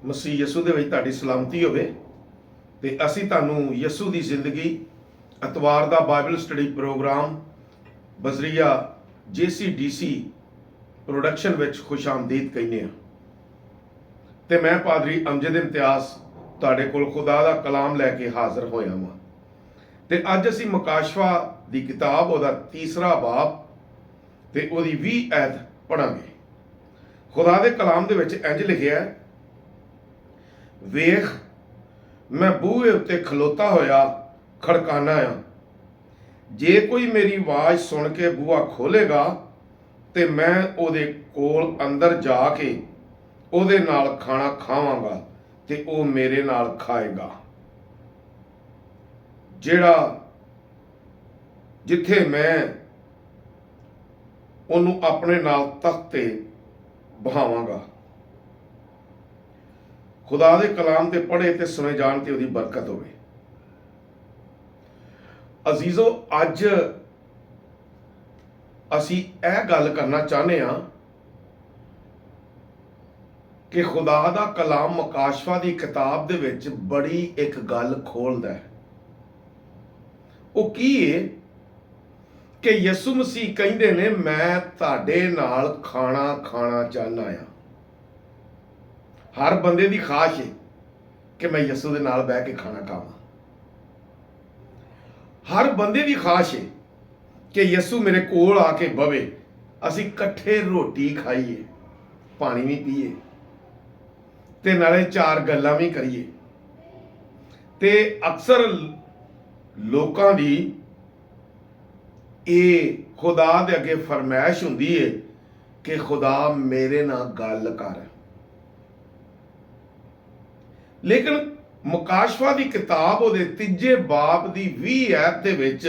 ਮਸੀਹ ਯਸੂ ਦੇ ਵਿੱਚ ਤੁਹਾਡੀ ਸਲਾਮਤੀ ਹੋਵੇ ਤੇ ਅਸੀਂ ਤੁਹਾਨੂੰ ਯਸੂ ਦੀ ਜ਼ਿੰਦਗੀ ਇਤਵਾਰ ਦਾ ਬਾਈਬਲ ਸਟੱਡੀ ਪ੍ਰੋਗਰਾਮ ਬਜ਼ਰੀਆ JCDC ਪ੍ਰੋਡਕਸ਼ਨ ਵਿੱਚ ਖੁਸ਼ਾਮਦੀਦ ਕਹਿੰਦੇ ਹਾਂ। ਤੇ ਮੈਂ ਪਾਦਰੀ ਅਮਜਦ ਇਮਤਿਆਜ਼ ਤੁਹਾਡੇ ਕੋਲ ਖੁਦਾ ਦਾ ਕਲਾਮ ਲੈ ਕੇ ਹਾਜ਼ਰ ਹੋਇਆ ਹਾਂ। ਤੇ ਅੱਜ ਅਸੀਂ ਮੁਕਾਸ਼ਵਾ ਦੀ ਕਿਤਾਬ ਉਹਦਾ ਤੀਸਰਾ ਬਾਬ ਤੇ ਉਹਦੀ 20 ਐਤ ਪੜਾਂਗੇ। ਖੁਦਾ ਦੇ ਕਲਾਮ ਦੇ ਵਿੱਚ ਇੰਜ ਲਿਖਿਆ ਹੈ, ਵੇਖ ਮੈਂ ਬੂਹੇ ਉੱਤੇ ਖਲੋਤਾ ਹੋਇਆ ਖੜਕਾਨਾ ਆ। ਜੇ ਕੋਈ ਮੇਰੀ ਆਵਾਜ਼ ਸੁਣ ਕੇ ਬੂਹਾ ਖੋਲੇਗਾ ਤੇ ਮੈਂ ਉਹਦੇ ਕੋਲ ਅੰਦਰ ਜਾ ਕੇ ਉਹਦੇ ਨਾਲ ਖਾਣਾ ਖਾਵਾਂਗਾ ਤੇ ਉਹ ਮੇਰੇ ਨਾਲ ਖਾਏਗਾ। ਜਿੱਥੇ ਮੈਂ ਉਹਨੂੰ ਆਪਣੇ ਨਾਲ ਤਖਤ ਤੇ ਬਹਾਵਾਂਗਾ। ਖੁਦਾ ਦੇ ਕਲਾਮ ਤੇ ਪੜ੍ਹੇ ਤੇ ਸੁਣੇ ਜਾਣ ਤੇ ਉਹਦੀ ਬਰਕਤ ਹੋਵੇ। ਅਜ਼ੀਜ਼ੋ, ਅੱਜ ਅਸੀਂ ਇਹ ਗੱਲ ਕਰਨਾ ਚਾਹੁੰਦੇ ਹਾਂ ਕਿ ਖੁਦਾ ਦਾ ਕਲਾਮ ਮੁਕਾਸ਼ਵਾ ਦੀ ਕਿਤਾਬ ਦੇ ਵਿੱਚ ਬੜੀ ਇੱਕ ਗੱਲ ਖੋਲਦਾ ਹੈ। ਉਹ ਕੀ ਹੈ ਕਿ ਯਿਸੂ ਮਸੀਹ ਕਹਿੰਦੇ ਨੇ, ਮੈਂ ਤੁਹਾਡੇ ਨਾਲ ਖਾਣਾ ਖਾਣਾ ਚਾਹੁੰਦਾ ਆ। ਹਰ ਬੰਦੇ ਦੀ ਖਾਸ਼ ਹੈ ਕਿ ਮੈਂ ਯਿਸੂ ਦੇ ਨਾਲ ਬਹਿ ਕੇ ਖਾਣਾ ਖਾਵਾਂ। ਹਰ ਬੰਦੇ ਦੀ ਖਾਸ਼ ਹੈ ਕਿ ਯਿਸੂ ਮੇਰੇ ਕੋਲ ਆ ਕੇ ਬਵੇ, ਅਸੀਂ ਇਕੱਠੇ ਰੋਟੀ ਖਾਈਏ, ਪਾਣੀ ਵੀ ਪੀਏ ਤੇ ਨਾਲੇ ਚਾਰ ਗੱਲਾਂ ਵੀ ਕਰੀਏ। ਤੇ ਅਕਸਰ ਲੋਕਾਂ ਦੀ ਇਹ ਖੁਦਾ ਦੇ ਅੱਗੇ ਫਰਮਾਇਸ਼ ਹੁੰਦੀ ਹੈ ਕਿ ਖੁਦਾ ਮੇਰੇ ਨਾਲ ਗੱਲ ਕਰ। ਲੇਕਿਨ ਮੁਕਾਸ਼ਵਾ ਦੀ ਕਿਤਾਬ ਉਹਦੇ ਤੀਜੇ ਬਾਬ ਦੀ 20 ਐਤ ਦੇ ਵਿੱਚ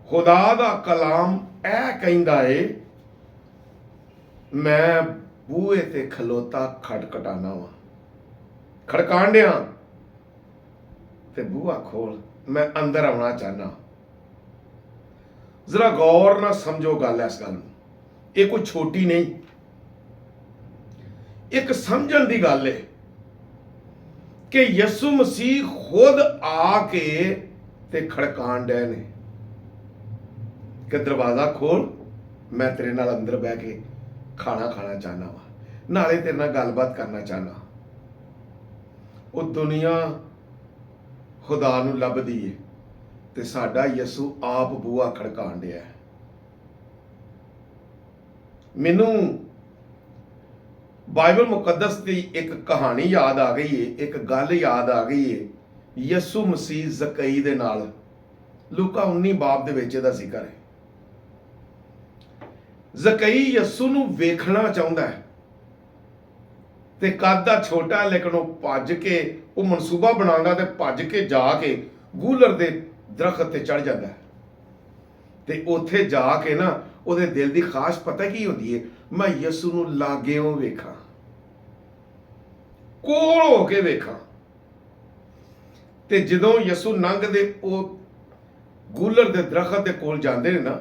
ਖੁਦਾ ਦਾ ਕਲਾਮ ਇਹ ਕਹਿੰਦਾ ਏ, ਮੈਂ ਬੂਹੇ ਤੇ ਖਲੋਤਾ ਖਟਖਟਾਨਾ ਵਾਂ, ਖੜਕਾਣ ਡਿਆ ਤੇ ਬੂਹਾ ਖੋਲ, ਮੈਂ ਅੰਦਰ ਆਉਣਾ ਚਾਹਨਾ। ਜ਼ਰਾ ਗੌਰ ਨਾਲ ਸਮਝੋ ਗੱਲ ਇਸ ਗੱਲ ਨੂੰ। ਇਹ ਕੋਈ ਛੋਟੀ ਨਹੀਂ, ਇੱਕ ਸਮਝਣ ਦੀ ਗੱਲ ਹੈ ਕਿ ਯਿਸੂ ਮਸੀਹ ਖੁਦ ਆ ਕੇ ਤੇ ਖੜਕਾਣ ਡਏ ਨੇ ਕਿ ਦਰਵਾਜ਼ਾ ਖੋਲ, ਮੈਂ ਤੇਰੇ ਨਾਲ ਅੰਦਰ ਬਹਿ ਕੇ ਖਾਣਾ ਖਾਣਾ ਚਾਹਨਾ ਵਾ, ਨਾਲੇ ਤੇਰੇ ਨਾਲ ਗੱਲਬਾਤ ਕਰਨਾ ਚਾਹਨਾ। ਉਹ ਦੁਨੀਆ ਖੁਦਾ ਨੂੰ ਲੱਭਦੀ ਏ ਤੇ ਸਾਡਾ ਯਿਸੂ ਆਪ ਬੂਹਾ ਖੜਕਾਣ ਡਿਆ। ਮੈਨੂੰ ਬਾਈਬਲ ਮੁਕੱਦਸ ਦੀ ਇੱਕ ਕਹਾਣੀ ਯਾਦ ਆ ਗਈ ਏ, ਇੱਕ ਗੱਲ ਯਾਦ ਆ ਗਈ ਏ। ਯਿਸੂ ਮਸੀਹ ਜ਼ਕਈ ਦੇ ਨਾਲ ਲੂਕਾ 19 ਬਾਬ ਦੇ ਵਿੱਚ ਇਹਦਾ ਜ਼ਿਕਰ ਹੈ। ਜ਼ਕਈ ਯਿਸੂ ਨੂੰ ਵੇਖਣਾ ਚਾਹੁੰਦਾ ਹੈ ਤੇ ਕੱਦ ਦਾ ਛੋਟਾ, ਲੇਕਿਨ ਉਹ ਭੱਜ ਕੇ, ਉਹ ਮਨਸੂਬਾ ਬਣਾਉਂਦਾ ਤੇ ਭੱਜ ਕੇ ਜਾ ਕੇ ਗੂਲਰ ਦੇ ਦਰਖਤ ਤੇ ਚੜ ਜਾਂਦਾ ਹੈ। ਤੇ ਉੱਥੇ ਜਾ ਕੇ ਨਾ ਉਹਦੇ ਦਿਲ ਦੀ ਖਾਸ਼ ਪਤਾ ਕੀ ਹੁੰਦੀ ਹੈ, ਮੈਂ ਯਿਸੂ ਨੂੰ ਲਾਗਿਓਂ ਵੇਖਾਂ, ਕੋਲ ਹੋ ਕੇ ਵੇਖਾਂ। ਤੇ ਜਦੋਂ ਯਿਸੂ ਲੰਘਦੇ ਉਹ ਗੂਲਰ ਦੇ ਦਰਖਤ ਦੇ ਕੋਲ ਜਾਂਦੇ ਨੇ ਨਾ,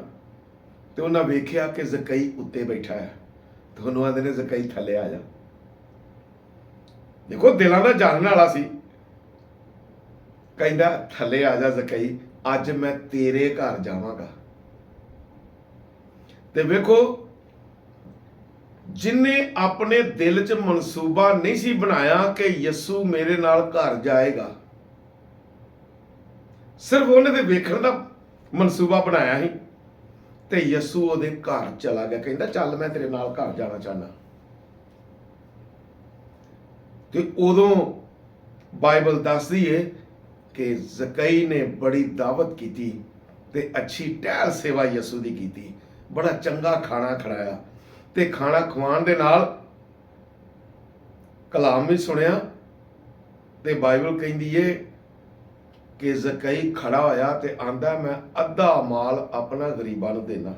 ਤੇ ਉਹਨਾਂ ਵੇਖਿਆ ਕਿ ਜ਼ਕਈ ਉੱਤੇ ਬੈਠਾ ਹੈ। ਤੁਹਾਨੂੰ ਆਂਦੇ ਨੇ ਜ਼ਕਈ ਥੱਲੇ ਆ ਜਾ। ਦੇਖੋ, ਦਿਲਾਂ ਦਾ ਜਾਣਨ ਵਾਲਾ ਸੀ। ਕਹਿੰਦਾ ਥੱਲੇ ਆ ਜਾ ਜ਼ਕਈ, ਅੱਜ ਮੈਂ ਤੇਰੇ ਘਰ ਜਾਵਾਂਗਾ। ਤੇ ਵੇਖੋ, ਜਿਨੇ ਆਪਣੇ ਦਿਲ 'ਚ ਮਨਸੂਬਾ ਨਹੀਂ ਸੀ ਬਣਾਇਆ ਕਿ ਯਿਸੂ ਮੇਰੇ ਨਾਲ ਘਰ ਜਾਏਗਾ, ਸਿਰਫ ਉਹਨੇ ਤੇ ਵੇਖਣ ਦਾ ਮਨਸੂਬਾ ਬਣਾਇਆ ਸੀ ਤੇ ਯਿਸੂ ਉਹਦੇ ਘਰ ਚਲਾ ਗਿਆ। ਕਹਿੰਦਾ ਚੱਲ, ਮੈਂ ਤੇਰੇ ਨਾਲ ਘਰ ਜਾਣਾ ਚਾਹੁੰਦਾ। ਤੇ ਉਦੋਂ ਬਾਈਬਲ ਦੱਸਦੀ ਏ ਕਿ ਜ਼ਕਈ ਨੇ ਬੜੀ ਦਾਵਤ ਕੀਤੀ ਤੇ ਅੱਛੀ ਟਹਿਲ ਸੇਵਾ ਯਿਸੂ ਦੀ ਕੀਤੀ, ਬੜਾ ਚੰਗਾ ਖਾਣਾ ਖੜਾਇਆ ਤੇ ਖਾਣਾ ਖਵਾਉਣ ਦੇ ਨਾਲ ਕਲਾਮ ਵੀ ਸੁਣਿਆ। ਤੇ ਬਾਈਬਲ ਕਹਿੰਦੀ ਏ ਕਿ ਜ਼ਕਈ ਖੜਾ ਹੋਇਆ ਤੇ ਆਂਦਾ, ਮੈਂ ਅੱਧਾ ਮਾਲ ਆਪਣਾ ਗਰੀਬਾਂ ਨੂੰ ਦੇਣਾ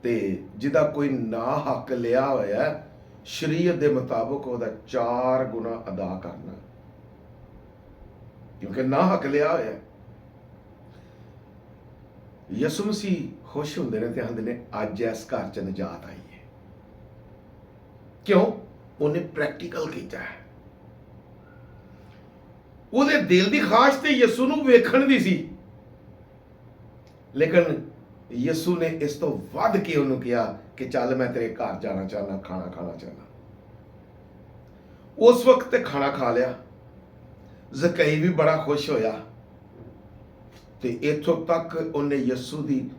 ਤੇ ਜਿਹਦਾ ਕੋਈ ਨਾ ਹੱਕ ਲਿਆ ਹੋਇਆ ਸ਼ਰੀਅਤ ਦੇ ਮੁਤਾਬਕ ਉਹਦਾ 4 ਗੁਣਾ ਅਦਾ ਕਰਨਾ, ਕਿਉਂਕਿ ਨਾ ਹੱਕ ਲਿਆ ਹੋਇਆ। ਯਿਸੂ ਮਸੀਹ ਖੁਸ਼ ਹੁੰਦੇ ਨੇ ਤੇ ਆਂਦੇ ਨੇ, ਅੱਜ ਇਸ ਘਰ 'ਚ ਨਜਾਤ ਆਈ ਹੈ। ਕਿਉਂ? ਉਹਨੇ ਪ੍ਰੈਕਟੀਕਲ ਕੀਤਾ ਹੈ। ਉਹਦੇ ਦਿਲ ਦੀ ਖਾਸ਼ ਤੇ ਯਿਸੂ ਨੂੰ ਵੇਖਣ ਦੀ ਸੀ, ਲੇਕਿਨ ਯਿਸੂ ਨੇ ਇਸ ਤੋਂ ਵੱਧ ਕੇ ਉਹਨੂੰ ਕਿਹਾ ਕਿ ਚੱਲ ਮੈਂ ਤੇਰੇ ਘਰ ਜਾਣਾ ਚਾਹੁੰਦਾ, ਖਾਣਾ ਖਾਣਾ ਚਾਹੁੰਦਾ। ਉਸ ਵਕਤ ਤੇ ਖਾਣਾ ਖਾ ਲਿਆ। ਜ਼ਕਈ ਵੀ ਬੜਾ ਖੁਸ਼ ਹੋਇਆ ਤੇ ਇੱਥੋਂ ਤੱਕ ਉਹਨੇ ਯਿਸੂ ਦੀ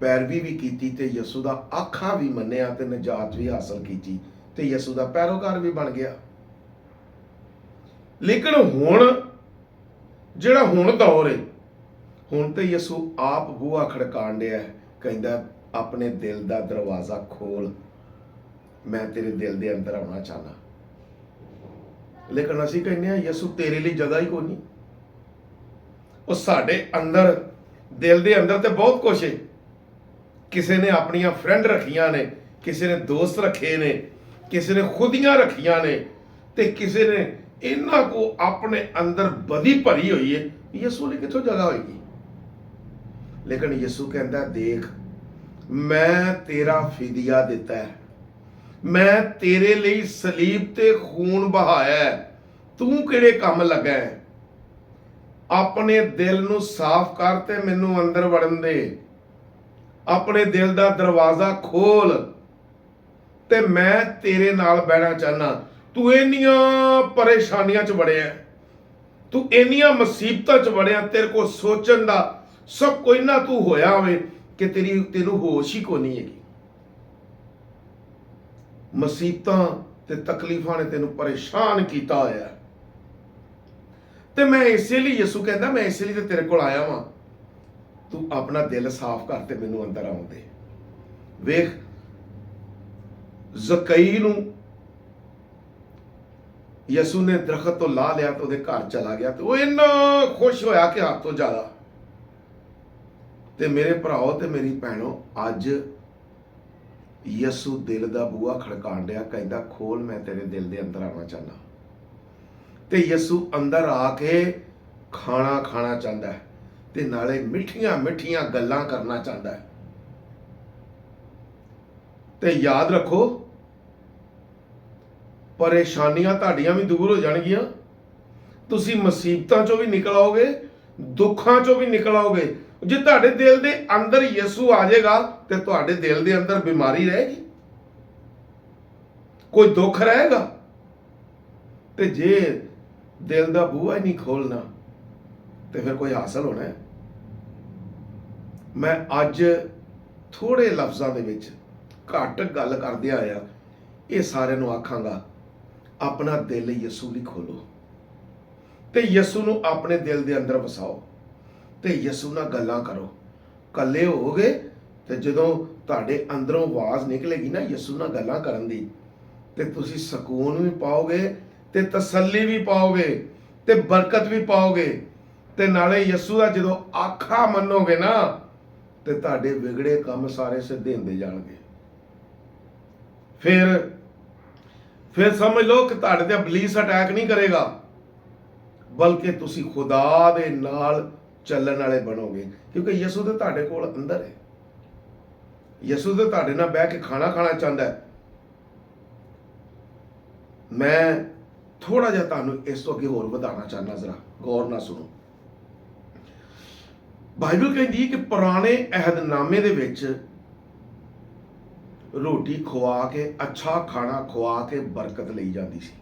ਪੈਰਵੀ ਵੀ ਕੀਤੀ ਤੇ ਯਿਸੂ ਦਾ ਆਖਾ ਵੀ ਮੰਨਿਆ ਤੇ ਨਜਾਤ ਵੀ ਹਾਸਲ ਕੀਤੀ ਤੇ ਯਿਸੂ ਦਾ ਪੈਰੋਕਾਰ ਵੀ ਬਣ ਗਿਆ। ਲੇਕਿਨ ਹੁਣ ਜਿਹੜਾ ਹੁਣ ਦੌਰ ਹੈ, ਹੁਣ ਤੇ ਯਿਸੂ ਆਪ ਬੂਹਾ ਖੜਕਾਣ ਡਿਆ, ਕਹਿੰਦਾ ਆਪਣੇ ਦਿਲ ਦਾ ਦਰਵਾਜ਼ਾ ਖੋਲ, ਮੈਂ ਤੇਰੇ ਦਿਲ ਦੇ ਅੰਦਰ ਆਉਣਾ ਚਾਹਨਾ। ਲੇਕਿਨ ਅਸੀਂ ਕਹਿੰਦੇ ਆ ਯਿਸੂ ਤੇਰੇ ਲਈ ਜਗ੍ਹਾ ਹੀ ਕੋਈ ਨਹੀਂ। ਉਹ ਸਾਡੇ ਅੰਦਰ ਦਿਲ ਦੇ ਅੰਦਰ ਤੇ ਬਹੁਤ ਕੁਛ ਹੈ। ਕਿਸੇ ਨੇ ਆਪਣੀਆਂ ਫਰੈਂਡ ਰੱਖੀਆਂ ਨੇ, ਕਿਸੇ ਨੇ ਦੋਸਤ ਰੱਖੇ ਨੇ, ਕਿਸੇ ਨੇ ਖੁਦੀਆਂ ਰੱਖੀਆਂ ਨੇ, ਤੇ ਕਿਸੇ ਨੇ ਇਹਨਾਂ ਕੋ ਆਪਣੇ ਅੰਦਰ ਬਦੀ ਭਰੀ ਹੋਈ ਹੈ। ਯਿਸੂ ਲਈ ਕਿੱਥੋਂ ਜਗ੍ਹਾ ਹੋਏਗੀ? ਲੇਕਿਨ ਯਿਸੂ ਕਹਿੰਦਾ ਦੇਖ, ਮੈਂ ਤੇਰਾ ਫਿਦਿਆ ਦਿੱਤਾ ਹੈ, ਮੈਂ ਤੇਰੇ ਲਈ ਸਲੀਬ ਤੇ ਖੂਨ ਬਹਾਇਆ, ਤੂੰ ਕਿਹੜੇ ਕੰਮ ਲੱਗਾ ਹੈ? ਆਪਣੇ ਦਿਲ ਨੂੰ ਸਾਫ਼ ਕਰ ਤੇ ਮੈਨੂੰ ਅੰਦਰ ਵੜਨ ਦੇ, ਆਪਣੇ ਦਿਲ ਦਾ ਦਰਵਾਜ਼ਾ ਖੋਲ ਤੇ ਮੈਂ ਤੇਰੇ ਨਾਲ ਬਹਿਣਾ ਚਾਹਨਾ। ਤੂੰ ਇੰਨੀਆਂ ਪਰੇਸ਼ਾਨੀਆਂ 'ਚ ਵੜਿਆ, ਤੂੰ ਇੰਨੀਆਂ ਮੁਸੀਬਤਾਂ 'ਚ ਵੜਿਆ, ਤੇਰੇ ਕੋਲ ਸੋਚਣ ਦਾ ਸਭ ਕੋਈ ਨਾ ਤੂੰ ਹੋਇਆ ਹੋਵੇ ਕਿ ਤੈਨੂੰ ਹੋਸ਼ ਹੀ ਕੋਈ ਨਹੀਂ ਹੈਗੀ। ਮੁਸੀਬਤਾਂ ਤੇ ਤਕਲੀਫਾਂ ਨੇ ਤੈਨੂੰ ਪਰੇਸ਼ਾਨ ਕੀਤਾ ਹੋਇਆ, ਤੇ ਮੈਂ ਇਸੇ ਲਈ ਯਿਸੂ ਕਹਿੰਦਾ ਮੈਂ ਇਸੇ ਲਈ ਤੇ ਤੇਰੇ ਕੋਲ ਆਇਆ ਵਾਂ, ਤੂੰ ਆਪਣਾ ਦਿਲ ਸਾਫ਼ ਕਰ ਤੇ ਮੈਨੂੰ ਅੰਦਰ ਆਉਣ ਦੇ। ਵੇਖ, ਜ਼ਕਈ ਨੂੰ ਯਿਸੂ ਨੇ ਦਰਖਤ ਤੋਂ ਲਾ ਲਿਆ ਤੇ ਉਹਦੇ ਘਰ ਚਲਾ ਗਿਆ ਤੇ ਉਹ ਇੰਨਾ ਖੁਸ਼ ਹੋਇਆ ਕਿ ਹੱਦ ਤੋਂ ਜ਼ਿਆਦਾ। ਤੇ ਮੇਰੇ ਭਰਾਓ ਤੇ ਮੇਰੀ ਭੈਣੋ, ਅੱਜ ਯਿਸੂ ਦਿਲ ਦਾ ਬੂਹਾ ਖੜਕਾਣ ਡਿਆ, ਕਹਿੰਦਾ ਖੋਲ, ਮੈਂ ਤੇਰੇ ਦਿਲ ਦੇ ਅੰਦਰ ਆਉਣਾ ਚਾਹੁੰਦਾ। ਤੇ ਯਿਸੂ ਅੰਦਰ ਆ ਕੇ ਖਾਣਾ ਖਾਣਾ ਚਾਹੁੰਦਾ ਹੈ ਤੇ ਨਾਲੇ ਮਿੱਠੀਆਂ ਮਿੱਠੀਆਂ ਗੱਲਾਂ ਕਰਨਾ ਚਾਹੁੰਦਾ ਹੈ। ਤੇ ਯਾਦ ਰੱਖੋ, ਪਰੇਸ਼ਾਨੀਆਂ ਤੁਹਾਡੀਆਂ ਵੀ ਦੂਰ ਹੋ ਜਾਣਗੀਆਂ, ਤੁਸੀਂ ਮੁਸੀਬਤਾਂ ਚੋਂ ਵੀ ਨਿਕਲ ਆਓਗੇ, ਦੁੱਖਾਂ ਚੋਂ ਵੀ ਨਿਕਲ ਆਓਗੇ। ਜੇ ਤੁਹਾਡੇ ਦਿਲ ਦੇ ਅੰਦਰ ਯਿਸੂ ਆ ਜਾਏਗਾ ਤੇ ਤੁਹਾਡੇ ਦਿਲ ਦੇ ਅੰਦਰ ਬਿਮਾਰੀ ਰਹੇਗੀ, ਕੋਈ ਦੁੱਖ ਰਹੇਗਾ? ਤੇ ਜੇ ਦਿਲ ਦਾ ਬੂਹਾ ਹੀ ਨਹੀਂ ਖੋਲਣਾ ਤੇ ਫਿਰ ਕੋਈ ਹਾਸਲ ਹੋਣਾ ਹੈ? ਮੈਂ ਅੱਜ ਥੋੜੇ ਲਫ਼ਜ਼ਾਂ ਦੇ ਵਿੱਚ ਘੱਟ ਗੱਲ ਕਰਦੇ ਆਇਆ, ਇਹ ਸਾਰਿਆਂ ਨੂੰ ਆਖਾਂਗਾ, ਆਪਣਾ ਦਿਲ ਯਿਸੂ ਲਈ ਖੋਲੋ ਤੇ ਯਿਸੂ ਨੂੰ ਆਪਣੇ ਦਿਲ ਦੇ ਅੰਦਰ ਵਸਾਓ ਤੇ ਯਿਸੂ ਨਾਲ ਗੱਲਾਂ ਕਰੋ। ਕੱਲੇ ਹੋਵੋਗੇ ਤੇ ਜਦੋਂ ਤੁਹਾਡੇ ਅੰਦਰੋਂ ਆਵਾਜ਼ ਨਿਕਲੇਗੀ ਨਾ ਯਿਸੂ ਨਾਲ ਗੱਲਾਂ ਕਰਨ ਦੀ, ਤੇ ਤੁਸੀਂ ਸਕੂਨ ਵੀ ਪਾਓਗੇ ਤੇ ਤਸੱਲੀ ਵੀ ਪਾਓਗੇ ਤੇ ਬਰਕਤ ਵੀ ਪਾਓਗੇ। ਤੇ ਨਾਲੇ ਯਿਸੂ ਦਾ ਜਦੋਂ ਆਖਾ ਮੰਨੋਗੇ ਨਾ ਤੇ ਤੁਹਾਡੇ ਵਿਗੜੇ ਕੰਮ ਸਾਰੇ ਸਿੱਧੇ ਹੁੰਦੇ ਜਾਣਗੇ। ਫਿਰ ਸਮਝ ਲਓ ਕਿ ਤੁਹਾਡੇ ਤੇ ਇਬਲੀਸ ਅਟੈਕ ਨਹੀਂ ਕਰੇਗਾ, ਬਲਕਿ ਤੁਸੀਂ ਖੁਦਾ ਦੇ ਨਾਲ ਚੱਲਣ ਵਾਲੇ ਬਣੋਗੇ, ਕਿਉਂਕਿ ਯਿਸੂ ਤੇ ਤੁਹਾਡੇ ਕੋਲ ਅੰਦਰ ਹੈ। ਯਿਸੂ ਤੇ ਤੁਹਾਡੇ ਨਾਲ ਬਹਿ ਕੇ ਖਾਣਾ ਖਾਣਾ ਚਾਹੁੰਦਾ ਹੈ। ਮੈਂ ਥੋੜਾ ਜਿਹਾ ਤੁਹਾਨੂੰ ਇਸ ਤੋਂ ਅੱਗੇ ਹੋਰ ਵਧਾਉਣਾ ਚਾਹੁੰਦਾ, ਜ਼ਰਾ ਗੌਰ ਨਾਲ ਸੁਣੋ। ਬਾਈਬਲ ਕਹਿੰਦੀ ਕਿ ਪੁਰਾਣੇ ਅਹਿਦਨਾਮੇ ਦੇ ਵਿੱਚ ਰੋਟੀ ਖਵਾ ਕੇ, ਅੱਛਾ ਖਾਣਾ ਖਵਾ ਕੇ ਬਰਕਤ ਲਈ ਜਾਂਦੀ ਸੀ।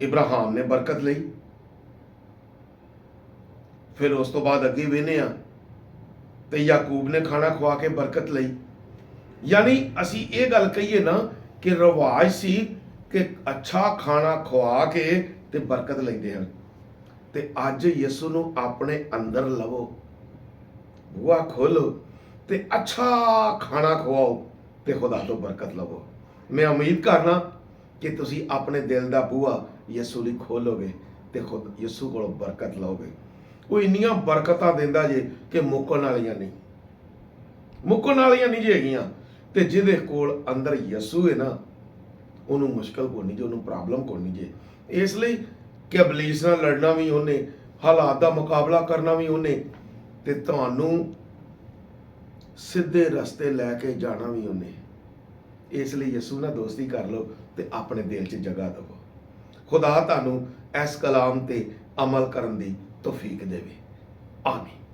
ਇਬਰਾਹਿਮ ਨੇ ਬਰਕਤ ਲਈ, ਫਿਰ ਉਸ ਤੋਂ ਬਾਅਦ ਅੱਗੇ ਵੇਖਦੇ ਆ ਤੇ ਯਾਕੂਬ ਨੇ ਖਾਣਾ ਖਵਾ ਕੇ ਬਰਕਤ ਲਈ। ਯਾਨੀ ਅਸੀਂ ਇਹ ਗੱਲ ਕਹੀਏ ਨਾ ਕਿ ਰਿਵਾਜ ਸੀ ਕਿ ਅੱਛਾ ਖਾਣਾ ਖਵਾ ਕੇ ਤੇ ਬਰਕਤ ਲੈਂਦੇ ਹਨ। ਤੇ ਅੱਜ ਯਿਸੂ ਨੂੰ ਆਪਣੇ ਅੰਦਰ ਲਵੋ, ਬੂਹਾ ਖੋਲੋ ਤੇ ਅੱਛਾ ਖਾਣਾ ਖਵਾਓ ਤੇ ਖੁਦਾ ਤੋਂ ਬਰਕਤ ਲਵੋ। ਮੈਂ ਉਮੀਦ ਕਰਨਾ ਕਿ ਤੁਸੀਂ ਆਪਣੇ ਦਿਲ ਦਾ ਬੂਹਾ ਯਿਸੂ ਲਈ ਖੋਲੋਗੇ ਤੇ ਖੁਦ ਯਿਸੂ ਕੋਲੋਂ ਬਰਕਤ ਲਓਗੇ। ਉਹ ਇੰਨੀਆਂ ਬਰਕਤਾਂ ਦਿੰਦਾ ਜੇ ਕਿ ਮੁੱਕਣ ਵਾਲੀਆਂ ਨਹੀਂ, ਮੁੱਕਣ ਵਾਲੀਆਂ ਨਹੀਂ ਜੇ ਹੈਗੀਆਂ। ਤੇ ਜਿਹਦੇ ਕੋਲ ਅੰਦਰ ਯਿਸੂ ਹੈ ਨਾ, ਉਹਨੂੰ ਮੁਸ਼ਕਲ ਕੋਈ ਨਹੀਂ ਜੇ, ਉਹਨੂੰ ਪ੍ਰੋਬਲਮ ਕੋਈ ਨਹੀਂ ਜੇ। ਇਸ ਲਈ ਕਿ ਇਬਲੀਸ ਨਾਲ ਲੜਨਾ ਵੀ ਉਹਨੇ, ਹਾਲਾਤ ਦਾ ਮੁਕਾਬਲਾ ਕਰਨਾ ਵੀ ਉਹਨੇ, ਤੇ ਤੁਹਾਨੂੰ ਸਿੱਧੇ ਰਸਤੇ ਲੈ ਕੇ ਜਾਣਾ ਵੀ ਉਹਨੇ। ਇਸ ਲਈ ਯਿਸੂ ਨਾਲ ਦੋਸਤੀ ਕਰ ਲਓ ਤੇ ਆਪਣੇ ਦਿਲ 'ਚ ਜਗ੍ਹਾ ਦੇਵੋ। ਖੁਦਾ ਤੁਹਾਨੂੰ ਇਸ ਕਲਾਮ ਤੇ ਅਮਲ ਕਰਨ ਦੀ ਤੌਫੀਕ ਦੇਵੇ। ਆਮੀਨ।